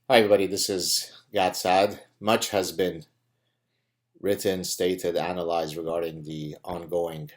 Hi, everybody. This is SAAD. Much has been written, stated, analyzed regarding the ongoing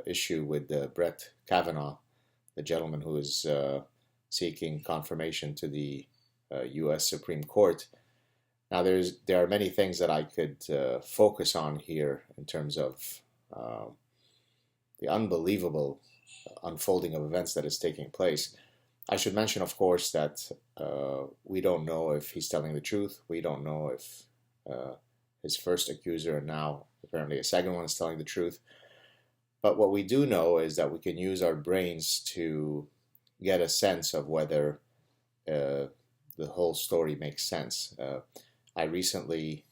issue with Brett Kavanaugh, the gentleman who is seeking confirmation to the U.S. Supreme Court. Now, there are many things that I could focus on here in terms of uh, the unbelievable unfolding of events that is taking place. I should mention, of course, that we don't know if he's telling the truth. We don't know if uh, his first accuser and now apparently a second one is telling the truth. But what we do know is that we can use our brains to get a sense of whether the whole story makes sense. I recently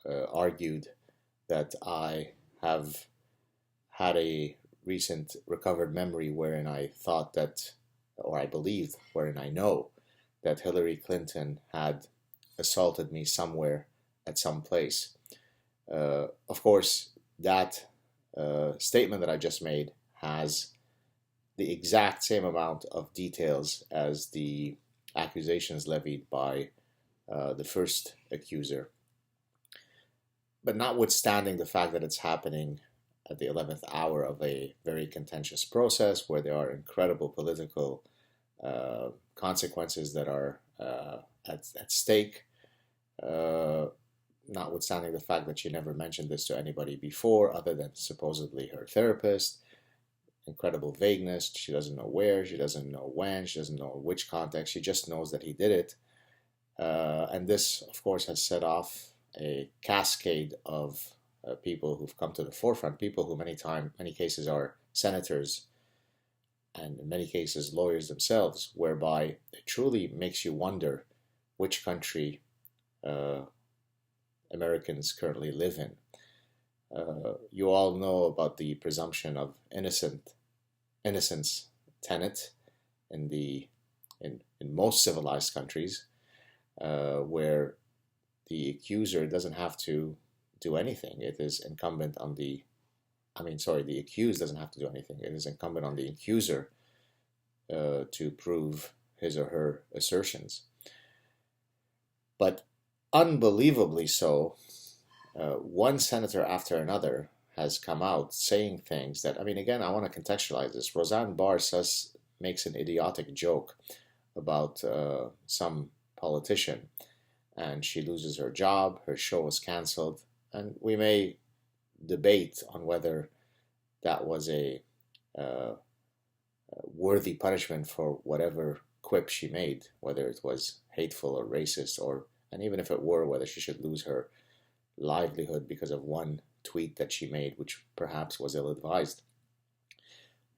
argued that I have had a recent recovered memory wherein I thought that, or I believed, wherein I know that Hillary Clinton had assaulted me somewhere at some place. Of course, that statement that I just made has the exact same amount of details as the accusations levied by the first accuser. But notwithstanding the fact that it's happening at the 11th hour of a very contentious process where there are incredible political consequences that are at stake, notwithstanding the fact that she never mentioned this to anybody before other than supposedly her therapist. Incredible vagueness. She doesn't know where, she doesn't know when, she doesn't know which context. She just knows that he did it. And this, of course, has set off a cascade of people who've come to the forefront, people who many cases are senators and in many cases lawyers themselves, whereby it truly makes you wonder which country Americans currently live in. You all know about the presumption of innocence tenet in most civilized countries, where the accuser doesn't have to do anything. It is incumbent on the accused doesn't have to do anything. It is incumbent on the accuser to prove his or her assertions. But unbelievably so, one senator after another has come out saying things that, again, I want to contextualize this. Roseanne Barr makes an idiotic joke about some politician, and she loses her job, her show is canceled, and we may debate on whether that was a worthy punishment for whatever quip she made, whether it was hateful or racist, and even if it were, whether she should lose her livelihood because of one tweet that she made, which perhaps was ill-advised.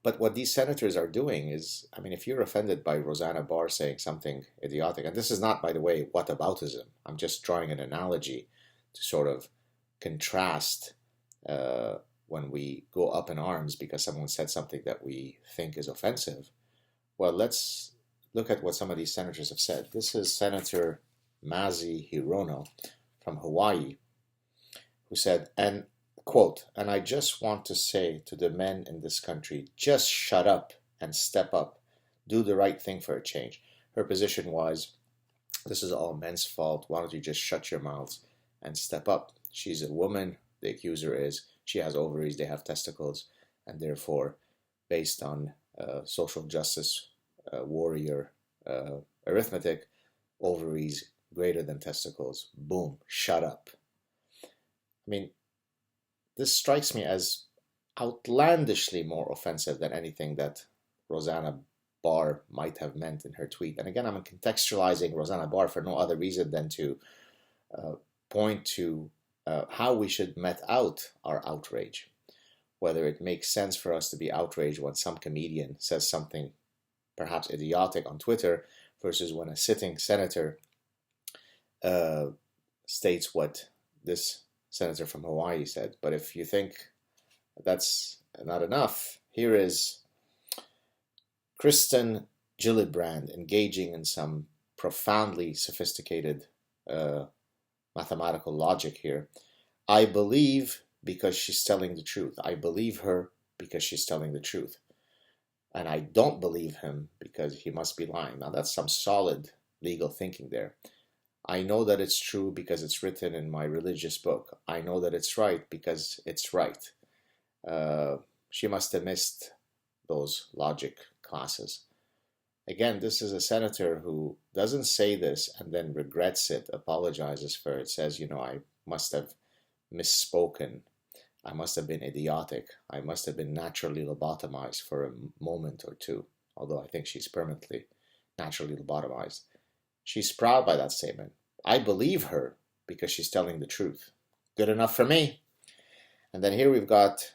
But what these senators are doing is, if you're offended by Roseanne Barr saying something idiotic, and this is not, by the way, whataboutism, I'm just drawing an analogy to sort of contrast when we go up in arms because someone said something that we think is offensive. Well, let's look at what some of these senators have said. This is Senator Mazi Hirono from Hawaii, who said, and quote, "And I just want to say to the men in this country, just shut up and step up. Do the right thing for a change." Her position was, this is all men's fault. Why don't you just shut your mouths and step up? She's a woman. The accuser is. She has ovaries. They have testicles. And therefore, based on social justice warrior arithmetic, ovaries greater than testicles. Boom. Shut up. This strikes me as outlandishly more offensive than anything that Roseanne Barr might have meant in her tweet. And again, I'm contextualizing Roseanne Barr for no other reason than to point to how we should met out our outrage. Whether it makes sense for us to be outraged when some comedian says something perhaps idiotic on Twitter versus when a sitting senator states what this senator from Hawaii said. But if you think that's not enough, here is Kristen Gillibrand engaging in some profoundly sophisticated mathematical logic here. I believe because she's telling the truth. I believe her because she's telling the truth. And I don't believe him because he must be lying. Now that's some solid legal thinking there. I know that it's true because it's written in my religious book. I know that it's right because it's right. She must have missed those logic classes. Again, this is a senator who doesn't say this and then regrets it, apologizes for it, says, I must have misspoken. I must have been idiotic. I must have been naturally lobotomized for a moment or two, although I think she's permanently naturally lobotomized. She's proud by that statement. I believe her because she's telling the truth. Good enough for me. And then here we've got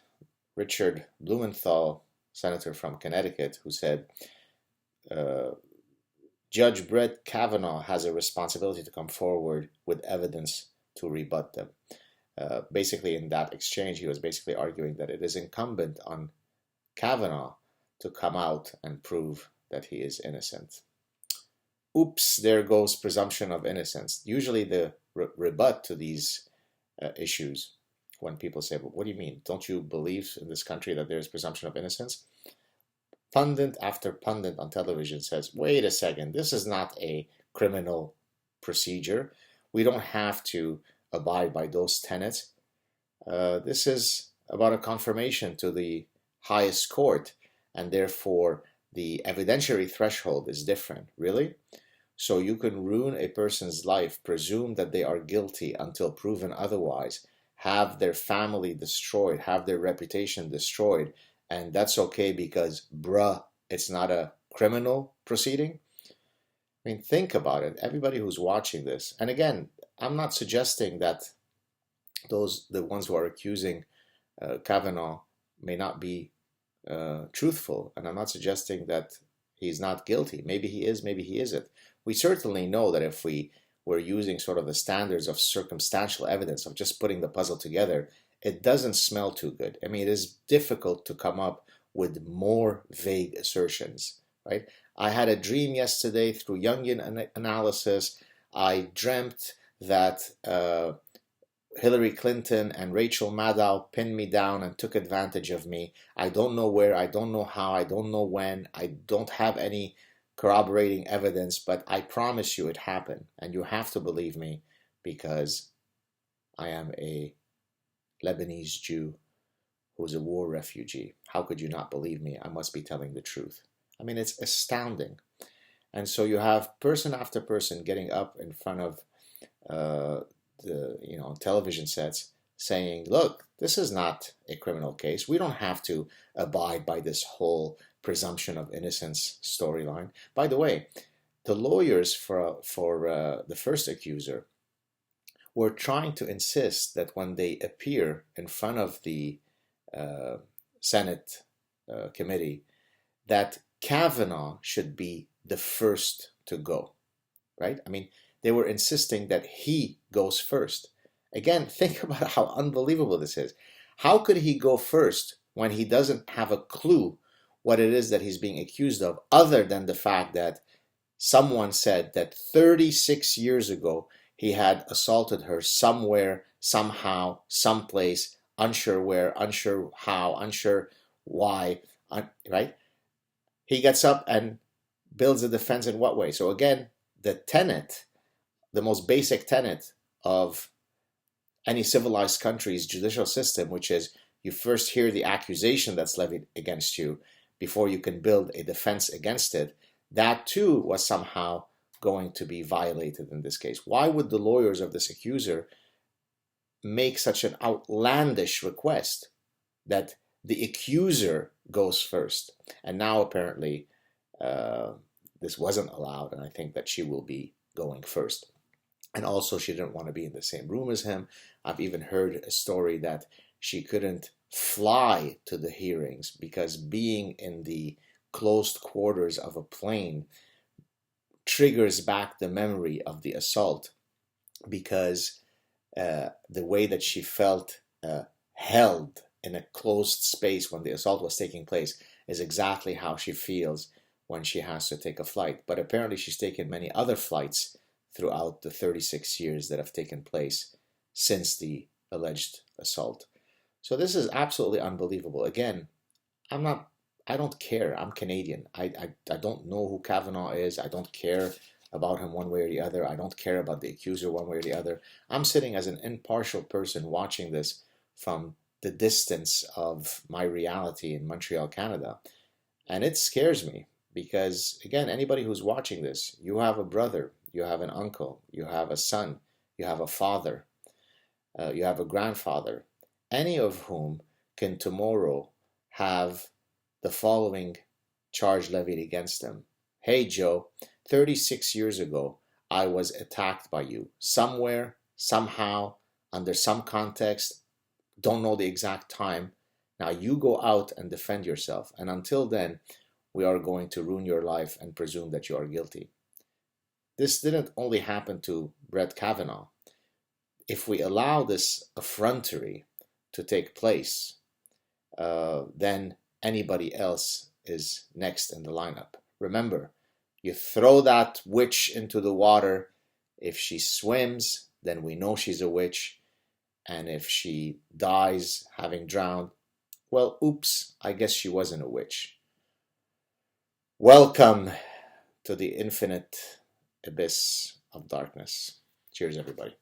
Richard Blumenthal, senator from Connecticut, who said, Judge Brett Kavanaugh has a responsibility to come forward with evidence to rebut them. Basically, in that exchange, he was basically arguing that it is incumbent on Kavanaugh to come out and prove that he is innocent. Oops, there goes presumption of innocence. Usually the rebut to these issues, when people say, well, what do you mean? Don't you believe in this country that there is presumption of innocence? Pundit after pundit on television says, wait a second, this is not a criminal procedure. We don't have to abide by those tenets. This is about a confirmation to the highest court, and therefore the evidentiary threshold is different. Really? So you can ruin a person's life, presume that they are guilty until proven otherwise, have their family destroyed, have their reputation destroyed, and that's okay because, it's not a criminal proceeding? I mean, think about it. Everybody who's watching this, and again, I'm not suggesting that the ones who are accusing Kavanaugh may not be truthful, and I'm not suggesting that he's not guilty. Maybe he is, maybe he isn't. We certainly know that if we were using sort of the standards of circumstantial evidence, of just putting the puzzle together, it doesn't smell too good. I mean, it is difficult to come up with more vague assertions, right? I had a dream yesterday through Jungian analysis. I dreamt that Hillary Clinton and Rachel Maddow pinned me down and took advantage of me. I don't know where, I don't know how, I don't know when, I don't have any corroborating evidence, but I promise you it happened, and you have to believe me because I am a Lebanese Jew who's a war refugee. How could you not believe me? I must be telling the truth. I mean, it's astounding. And so you have person after person getting up in front of television sets saying, look, this is not a criminal case. We don't have to abide by this whole presumption of innocence storyline. By the way, the lawyers for the first accuser were trying to insist that when they appear in front of the Senate committee, that Kavanaugh should be the first to go, right? I mean, they were insisting that he goes first. Again, think about how unbelievable this is. How could he go first when he doesn't have a clue what it is that he's being accused of, other than the fact that someone said that 36 years ago he had assaulted her somewhere, somehow, someplace, unsure where, unsure how, unsure why, right? He gets up and builds a defense in what way? So again, the tenet, the most basic tenet of any civilized country's judicial system, which is you first hear the accusation that's levied against you before you can build a defense against it, that too was somehow going to be violated in this case. Why would the lawyers of this accuser make such an outlandish request that the accuser goes first? And now apparently this wasn't allowed, and I think that she will be going first. And also she didn't want to be in the same room as him. I've even heard a story that she couldn't fly to the hearings because being in the closed quarters of a plane triggers back the memory of the assault, because the way that she felt held in a closed space when the assault was taking place is exactly how she feels when she has to take a flight. But apparently she's taken many other flights throughout the 36 years that have taken place since the alleged assault. So this is absolutely unbelievable. Again, I don't care. I'm Canadian. I don't know who Kavanaugh is. I don't care about him one way or the other. I don't care about the accuser one way or the other. I'm sitting as an impartial person watching this from the distance of my reality in Montreal, Canada. And it scares me because, again, anybody who's watching this, you have a brother, you have an uncle, you have a son, you have a father, you have a grandfather, any of whom can tomorrow have the following charge levied against them. Hey, Joe, 36 years ago, I was attacked by you. Somewhere, somehow, under some context, don't know the exact time. Now you go out and defend yourself. And until then, we are going to ruin your life and presume that you are guilty. This didn't only happen to Brett Kavanaugh. If we allow this effrontery to take place, then anybody else is next in the lineup. Remember, you throw that witch into the water. If she swims, then we know she's a witch. And if she dies having drowned, well, oops, I guess she wasn't a witch. Welcome to the infinite abyss of darkness. Cheers, everybody.